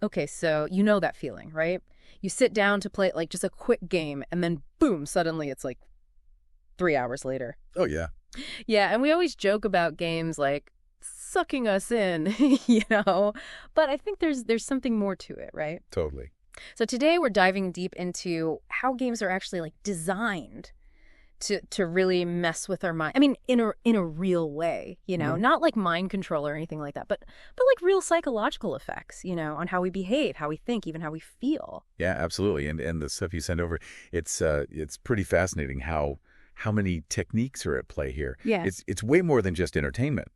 Okay, so you know that feeling, right? You sit down to play like just a quick game and then boom, suddenly it's like 3 hours later. Oh, yeah. Yeah, and we always joke about games like sucking us in, But I think there's something more to it, right? Totally. So today we're diving deep into how games are actually like designed to really mess with our mind. I mean, in a real way, Mhm. not like mind control or anything like that, but like real psychological effects, on how we behave, how we think, even how we feel. Yeah, absolutely. And the stuff you send over, it's pretty fascinating how many techniques are at play here. Yeah. It's way more than just entertainment,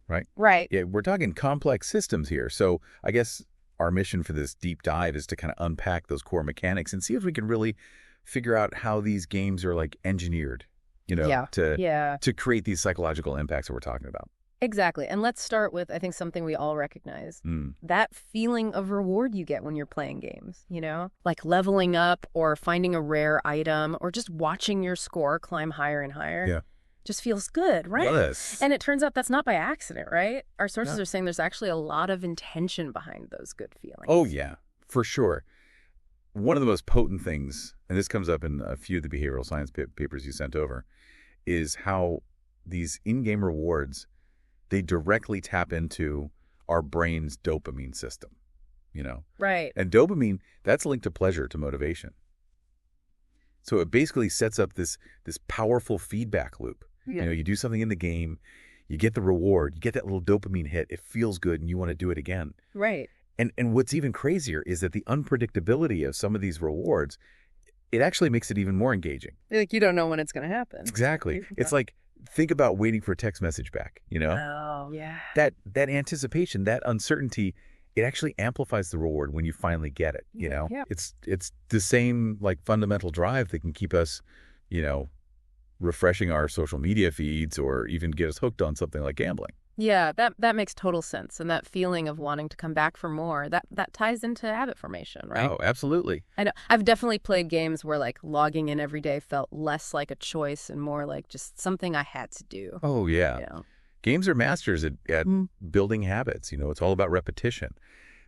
right? Right. Yeah, we're talking complex systems here. So I guess our mission for this deep dive is to kind of unpack those core mechanics and see if we can really figure out how these games are like engineered, Yeah. to Yeah. to create these psychological impacts that we're talking about. Exactly. And let's start with, I think, something we all recognize. Mm. That feeling of reward you get when you're playing games, Like leveling up or finding a rare item or just watching your score climb higher and higher. Yeah. Just feels good, right? Yes. And it turns out that's not by accident, right? Our sources No. are saying there's actually a lot of intention behind those good feelings. Oh, yeah, for sure. One of the most potent things, and this comes up in a few of the behavioral science papers you sent over, is how these in-game rewards, they directly tap into our brain's dopamine system. Right. And dopamine, that's linked to pleasure, to motivation. So it basically sets up this powerful feedback loop. Yeah. You do something in the game, you get the reward, you get that little dopamine hit, it feels good, and you want to do it again. Right. And what's even crazier is that the unpredictability of some of these rewards, it actually makes it even more engaging. Like you don't know when it's going to happen. Exactly. It's like, think about waiting for a text message back. Oh, yeah. That anticipation, that uncertainty, it actually amplifies the reward when you finally get it. Yeah. It's the same like fundamental drive that can keep us, refreshing our social media feeds or even get us hooked on something like gambling. Yeah, that makes total sense. And that feeling of wanting to come back for more, that ties into habit formation, right? Oh, absolutely. I know. I've definitely played games where like logging in every day felt less like a choice and more like just something I had to do. Oh, yeah. Games are masters at building habits. It's all about repetition.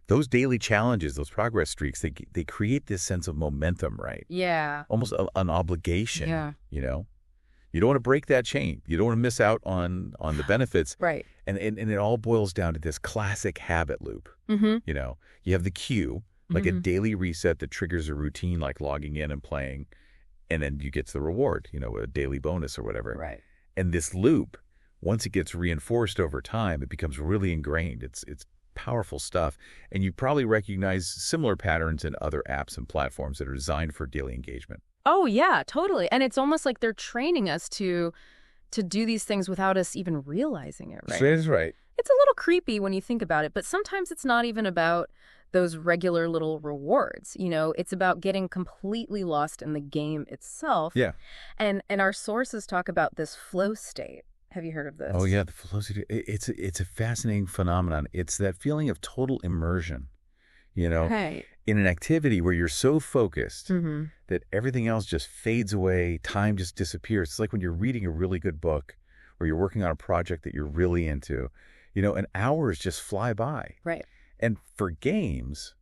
Those daily challenges, those progress streaks, they create this sense of momentum, right? Yeah. Almost an obligation. Yeah. You don't want to break that chain. You don't want to miss out on the benefits. Right. And it all boils down to this classic habit loop. Mm-hmm. You have the cue, like a daily reset that triggers a routine like logging in and playing, and then you get to the reward, a daily bonus or whatever. Right. And this loop, once it gets reinforced over time, it becomes really ingrained. It's powerful stuff. And you probably recognize similar patterns in other apps and platforms that are designed for daily engagement. Oh, yeah, totally. And it's almost like they're training us to do these things without us even realizing it, right? That's right. It's a little creepy when you think about it, but sometimes it's not even about those regular little rewards. It's about getting completely lost in the game itself. Yeah. And our sources talk about this flow state. Have you heard of this? Oh, yeah, the flow state. It's a fascinating phenomenon. It's that feeling of total immersion, Right. in an activity where you're so focused that everything else just fades away, time just disappears. It's like when you're reading a really good book or you're working on a project that you're really into, and hours just fly by. Right. And for games,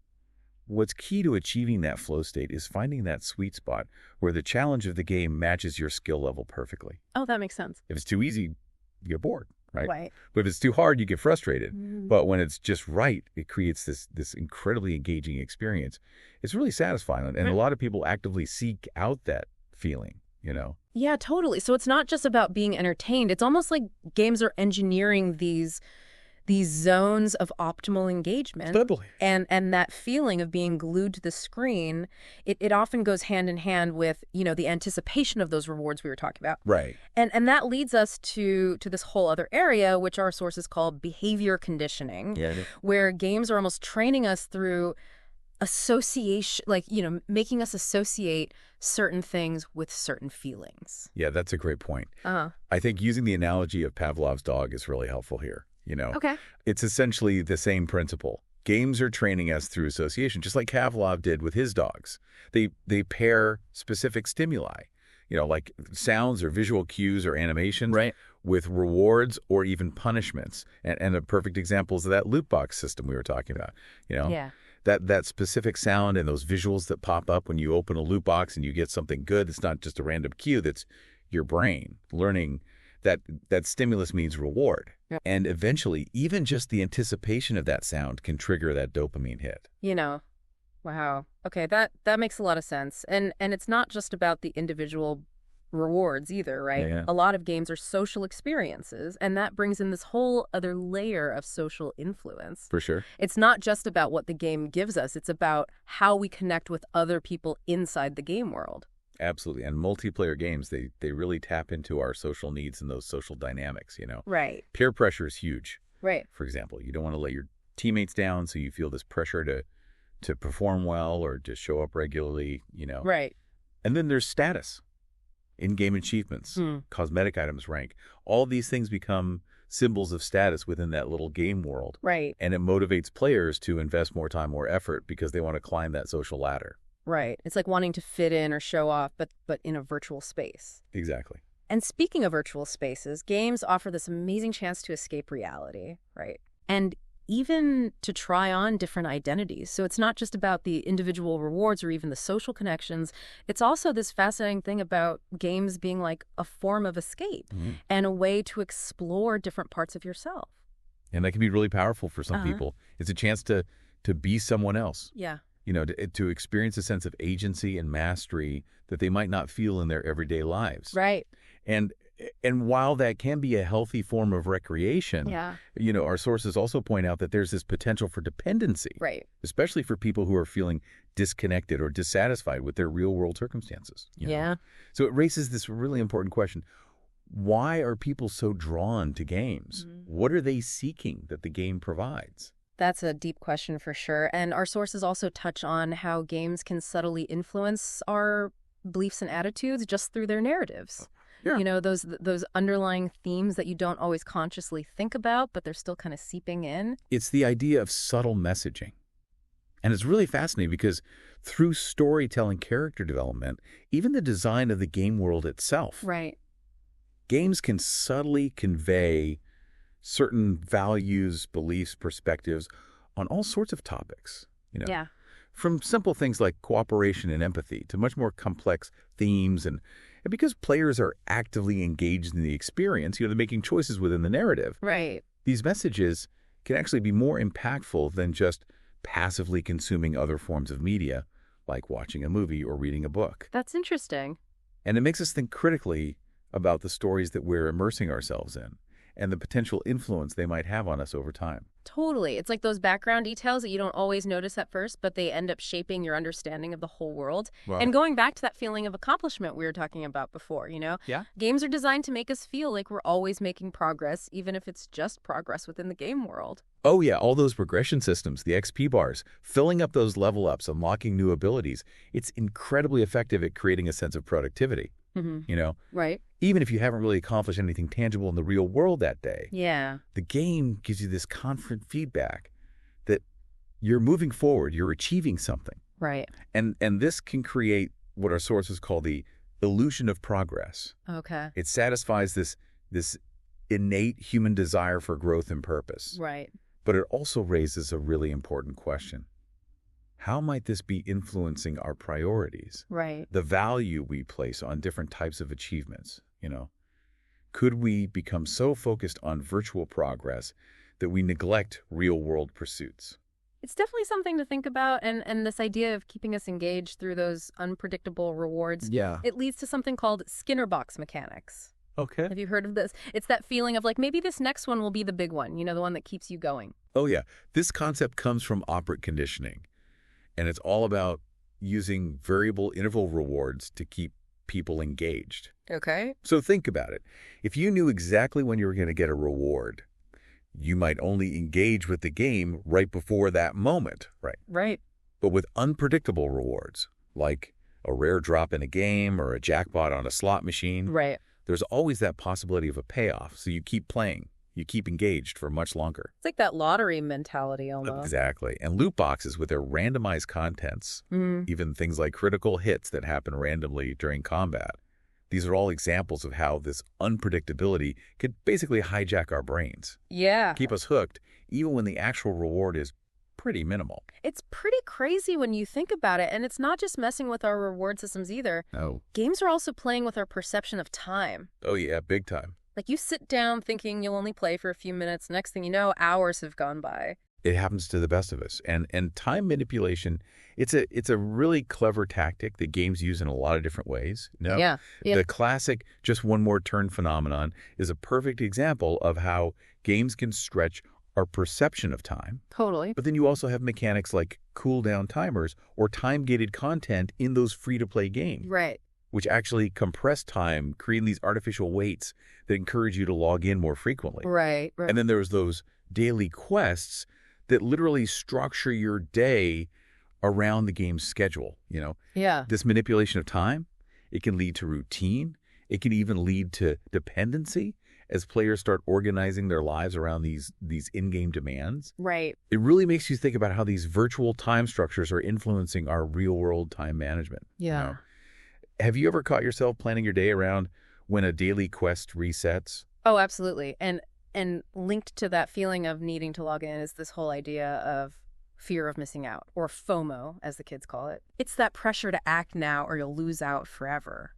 what's key to achieving that flow state is finding that sweet spot where the challenge of the game matches your skill level perfectly. Oh, that makes sense. If it's too easy, you get bored, right? Right. But if it's too hard, you get frustrated. But when it's just right, it creates this incredibly engaging experience. It's really satisfying. And a lot of people actively seek out that feeling, Yeah, totally. So it's not just about being entertained. It's almost like games are engineering these zones of optimal engagement. Totally. And that feeling of being glued to the screen, it often goes hand in hand with, the anticipation of those rewards we were talking about. Right. And that leads us to this whole other area, which our sources call behavior conditioning, where games are almost training us through association, like, making us associate certain things with certain feelings. Yeah, that's a great point. Uh-huh. I think using the analogy of Pavlov's dog is really helpful here. Okay. It's essentially the same principle. Games are training us through association, just like Pavlov did with his dogs. They pair specific stimuli, like sounds or visual cues or animations, Right. with rewards or even punishments. And a perfect example is that loot box system we were talking about. Yeah. That specific sound and those visuals that pop up when you open a loot box and you get something good. It's not just a random cue. That's your brain learning that stimulus means reward. Yep. And eventually, even just the anticipation of that sound can trigger that dopamine hit. Wow. Okay, that makes a lot of sense. And it's not just about the individual rewards either, right? Yeah. A lot of games are social experiences, and that brings in this whole other layer of social influence. For sure. It's not just about what the game gives us, it's about how we connect with other people inside the game world. Absolutely. And multiplayer games, they really tap into our social needs and those social dynamics, Right. Peer pressure is huge. Right. For example, you don't want to let your teammates down, so you feel this pressure to perform well or to show up regularly, Right. And then there's status. In-game achievements, cosmetic items rank. All these things become symbols of status within that little game world. Right. And it motivates players to invest more time, more effort because they want to climb that social ladder. Right. It's like wanting to fit in or show off, but in a virtual space. Exactly. And speaking of virtual spaces, games offer this amazing chance to escape reality, right? And even to try on different identities. So it's not just about the individual rewards or even the social connections. It's also this fascinating thing about games being like a form of escape and a way to explore different parts of yourself. And that can be really powerful for some people. It's a chance to be someone else. Yeah. To experience a sense of agency and mastery that they might not feel in their everyday lives. Right. And while that can be a healthy form of recreation, our sources also point out that there's this potential for dependency, right? Especially for people who are feeling disconnected or dissatisfied with their real-world circumstances. Yeah. So it raises this really important question. Why are people so drawn to games? What are they seeking that the game provides? That's a deep question for sure. And our sources also touch on how games can subtly influence our beliefs and attitudes just through their narratives. Yeah. Those underlying themes that you don't always consciously think about, but they're still kind of seeping in. It's the idea of subtle messaging. And it's really fascinating because through storytelling, character development, even the design of the game world itself, right? Games can subtly convey certain values, beliefs, perspectives on all sorts of topics. Yeah. From simple things like cooperation and empathy to much more complex themes. And because players are actively engaged in the experience, they're making choices within the narrative. Right. These messages can actually be more impactful than just passively consuming other forms of media, like watching a movie or reading a book. That's interesting. And it makes us think critically about the stories that we're immersing ourselves in and the potential influence they might have on us over time. Totally. It's like those background details that you don't always notice at first, but they end up shaping your understanding of the whole world. Wow. And going back to that feeling of accomplishment we were talking about before, Yeah. Games are designed to make us feel like we're always making progress, even if it's just progress within the game world. Oh, yeah. All those progression systems, the XP bars, filling up those level ups, unlocking new abilities. It's incredibly effective at creating a sense of productivity. Right. Even if you haven't really accomplished anything tangible in the real world that day. Yeah. The game gives you this constant feedback that you're moving forward, you're achieving something. Right. And this can create what our sources call the illusion of progress. Okay. It satisfies this innate human desire for growth and purpose. Right. But it also raises a really important question. How might this be influencing our priorities? Right. The value we place on different types of achievements, Could we become so focused on virtual progress that we neglect real-world pursuits? It's definitely something to think about, and this idea of keeping us engaged through those unpredictable rewards. Yeah. It leads to something called Skinner box mechanics. Okay. Have you heard of this? It's that feeling of like, maybe this next one will be the big one, the one that keeps you going. Oh, yeah. This concept comes from operant conditioning, and it's all about using variable interval rewards to keep people engaged. Okay. So think about it. If you knew exactly when you were going to get a reward, you might only engage with the game right before that moment, right? Right. But with unpredictable rewards, like a rare drop in a game or a jackpot on a slot machine, Right. there's always that possibility of a payoff. So you keep playing. You keep engaged for much longer. It's like that lottery mentality almost. Exactly. And loot boxes with their randomized contents, even things like critical hits that happen randomly during combat, these are all examples of how this unpredictability could basically hijack our brains. Yeah. Keep us hooked, even when the actual reward is pretty minimal. It's pretty crazy when you think about it, and it's not just messing with our reward systems either. No. Games are also playing with our perception of time. Oh, yeah, big time. Like, you sit down thinking you'll only play for a few minutes. Next thing you know, hours have gone by. It happens to the best of us. And time manipulation, it's a really clever tactic that games use in a lot of different ways. No? Yeah. The classic just one more turn phenomenon is a perfect example of how games can stretch our perception of time. Totally. But then you also have mechanics like cooldown timers or time-gated content in those free-to-play games. Right. Which actually compress time, creating these artificial waits that encourage you to log in more frequently. Right. And then there's those daily quests that literally structure your day around the game's schedule, Yeah. This manipulation of time, it can lead to routine. It can even lead to dependency as players start organizing their lives around these in-game demands. Right. It really makes you think about how these virtual time structures are influencing our real-world time management. Yeah. Have you ever caught yourself planning your day around when a daily quest resets? Oh, absolutely. And linked to that feeling of needing to log in is this whole idea of fear of missing out, or FOMO, as the kids call it. It's that pressure to act now or you'll lose out forever,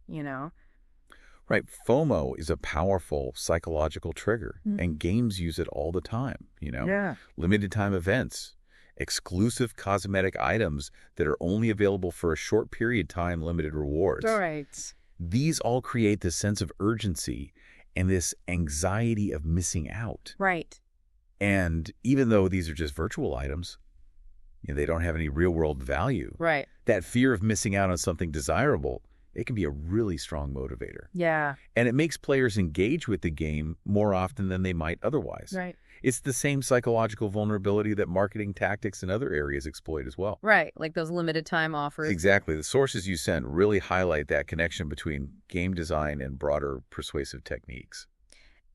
Right. FOMO is a powerful psychological trigger, and games use it all the time, Yeah. Limited time events, exclusive cosmetic items that are only available for a short period time, limited rewards. All right. These all create this sense of urgency and this anxiety of missing out. Right. And even though these are just virtual items, they don't have any real-world value. Right. That fear of missing out on something desirable, it can be a really strong motivator. Yeah. And it makes players engage with the game more often than they might otherwise. Right. It's the same psychological vulnerability that marketing tactics in other areas exploit as well. Right. Like those limited time offers. Exactly. The sources you sent really highlight that connection between game design and broader persuasive techniques.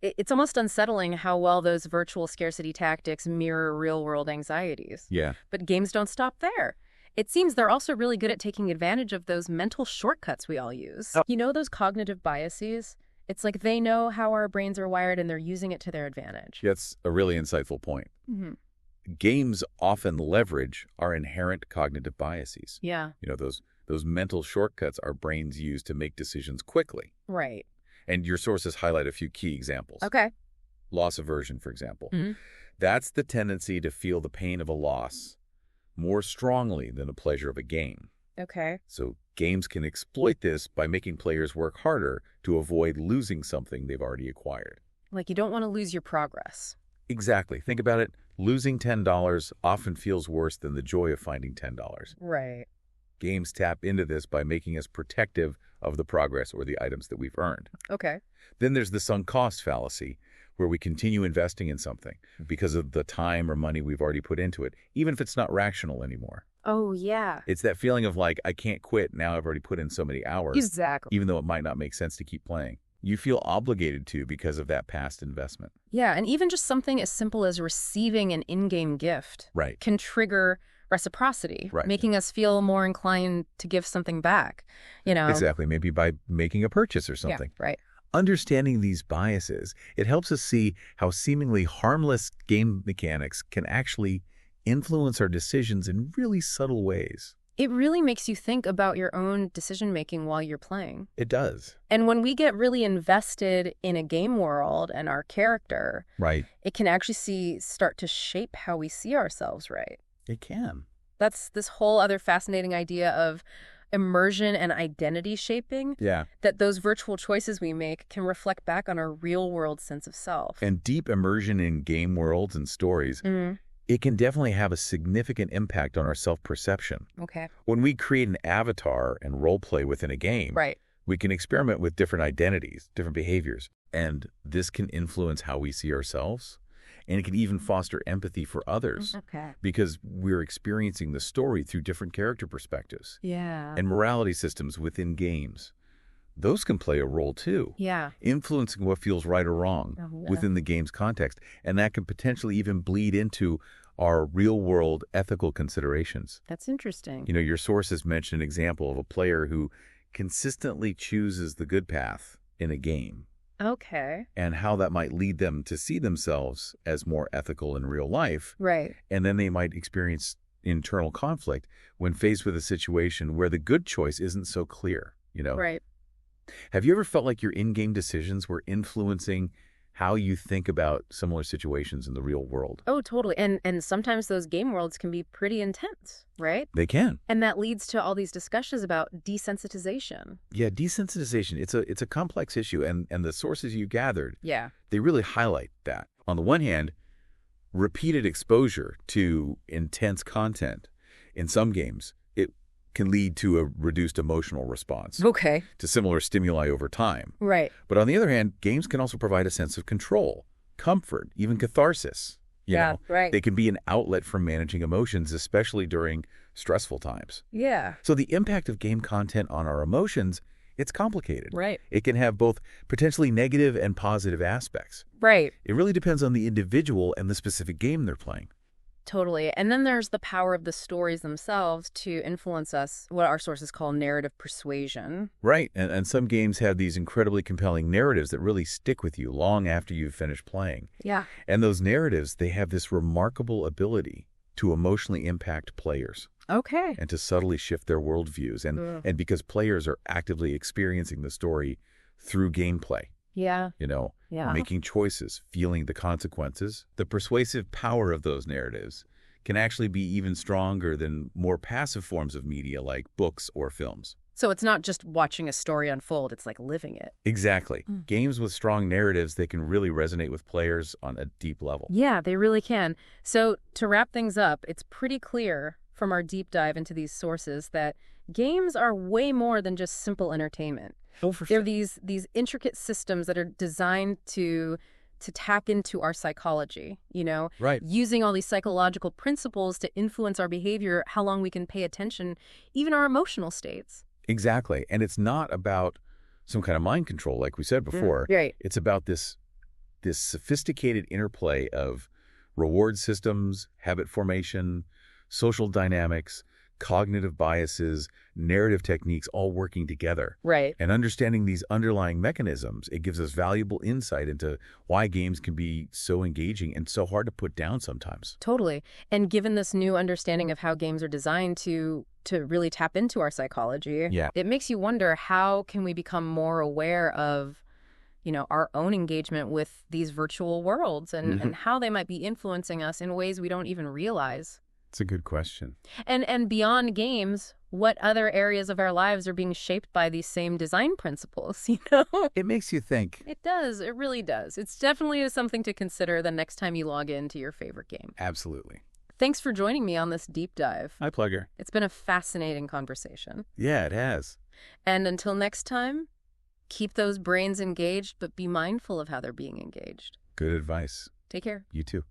It's almost unsettling how well those virtual scarcity tactics mirror real-world anxieties. Yeah. But games don't stop there. It seems they're also really good at taking advantage of those mental shortcuts we all use. Oh. Those cognitive biases? It's like they know how our brains are wired and they're using it to their advantage. That's a really insightful point. Mm-hmm. Games often leverage our inherent cognitive biases. Yeah. Those mental shortcuts our brains use to make decisions quickly. Right. And your sources highlight a few key examples. Okay. Loss aversion, for example. Mm-hmm. That's the tendency to feel the pain of a loss more strongly than the pleasure of a gain. Okay. So games can exploit this by making players work harder to avoid losing something they've already acquired. Like you don't want to lose your progress. Exactly. Think about it. Losing $10 often feels worse than the joy of finding $10. Right. Games tap into this by making us protective of the progress or the items that we've earned. Okay. Then there's the sunk cost fallacy, where we continue investing in something because of the time or money we've already put into it, even if it's not rational anymore. Oh, yeah. It's that feeling of like, I can't quit. Now I've already put in so many hours. Exactly. Even though it might not make sense to keep playing. You feel obligated to because of that past investment. Yeah, and even just something as simple as receiving an in-game gift Right. can trigger reciprocity, Right. making us feel more inclined to give something back, Exactly. Maybe by making a purchase or something. Yeah, right. Understanding these biases, it helps us see how seemingly harmless game mechanics can actually influence our decisions in really subtle ways. It really makes you think about your own decision-making while you're playing. It does. And when we get really invested in a game world and our character, Right. it can actually start to shape how we see ourselves, right? It can. That's this whole other fascinating idea of immersion and identity shaping. Yeah. That those virtual choices we make can reflect back on our real-world sense of self. And deep immersion in game worlds and stories, it can definitely have a significant impact on our self-perception. Okay. When we create an avatar and role play within a game, Right. we can experiment with different identities, different behaviors, and this can influence how we see ourselves. And it can even foster empathy for others Okay. because we're experiencing the story through different character perspectives. Yeah. And morality systems within games, those can play a role too, Yeah. influencing what feels right or wrong Oh, yeah. within the game's context. And that can potentially even bleed into our real-world ethical considerations. That's interesting. Your sources mention an example of a player who consistently chooses the good path in a game. Okay. and how that might lead them to see themselves as more ethical in real life. Right. And then they might experience internal conflict when faced with a situation where the good choice isn't so clear, Right. Have you ever felt like your in-game decisions were influencing how you think about similar situations in the real world? Oh, totally. And sometimes those game worlds can be pretty intense, right? They can. And that leads to all these discussions about desensitization. Yeah, desensitization, it's a complex issue, and the sources you gathered, Yeah. they really highlight that. On the one hand, repeated exposure to intense content in some games, it can lead to a reduced emotional response Okay. to similar stimuli over time. Right. But on the other hand, games can also provide a sense of control, comfort, even catharsis. Right. They can be an outlet for managing emotions, especially during stressful times. Yeah. So the impact of game content on our emotions, it's complicated. Right. It can have both potentially negative and positive aspects. Right. It really depends on the individual and the specific game they're playing. Totally. And then there's the power of the stories themselves to influence us, what our sources call narrative persuasion. Right. And some games have these incredibly compelling narratives that really stick with you long after you've finished playing. Yeah. And those narratives, they have this remarkable ability to emotionally impact players. Okay. And to subtly shift their worldviews. And because players are actively experiencing the story through gameplay. Yeah. Making choices, feeling the consequences. The persuasive power of those narratives can actually be even stronger than more passive forms of media like books or films. So it's not just watching a story unfold, it's like living it. Exactly. Games with strong narratives, they can really resonate with players on a deep level. Yeah, they really can. So to wrap things up, it's pretty clear from our deep dive into these sources that games are way more than just simple entertainment. Oh, for They're sure. these intricate systems that are designed to tap into our psychology, Right. using all these psychological principles to influence our behavior, how long we can pay attention, even our emotional states. Exactly. And it's not about some kind of mind control, like we said before. Right. It's about this sophisticated interplay of reward systems, habit formation, social dynamics, cognitive biases, narrative techniques all working together. Right. And understanding these underlying mechanisms, it gives us valuable insight into why games can be so engaging and so hard to put down sometimes. Totally. And given this new understanding of how games are designed to really tap into our psychology, it makes you wonder, how can we become more aware of our own engagement with these virtual worlds and how they might be influencing us in ways we don't even realize. It's a good question. And beyond games, what other areas of our lives are being shaped by these same design principles, It makes you think. It does. It really does. It's definitely something to consider the next time you log into your favorite game. Absolutely. Thanks for joining me on this deep dive. My pleasure. It's been a fascinating conversation. Yeah, it has. And until next time, keep those brains engaged, but be mindful of how they're being engaged. Good advice. Take care. You too.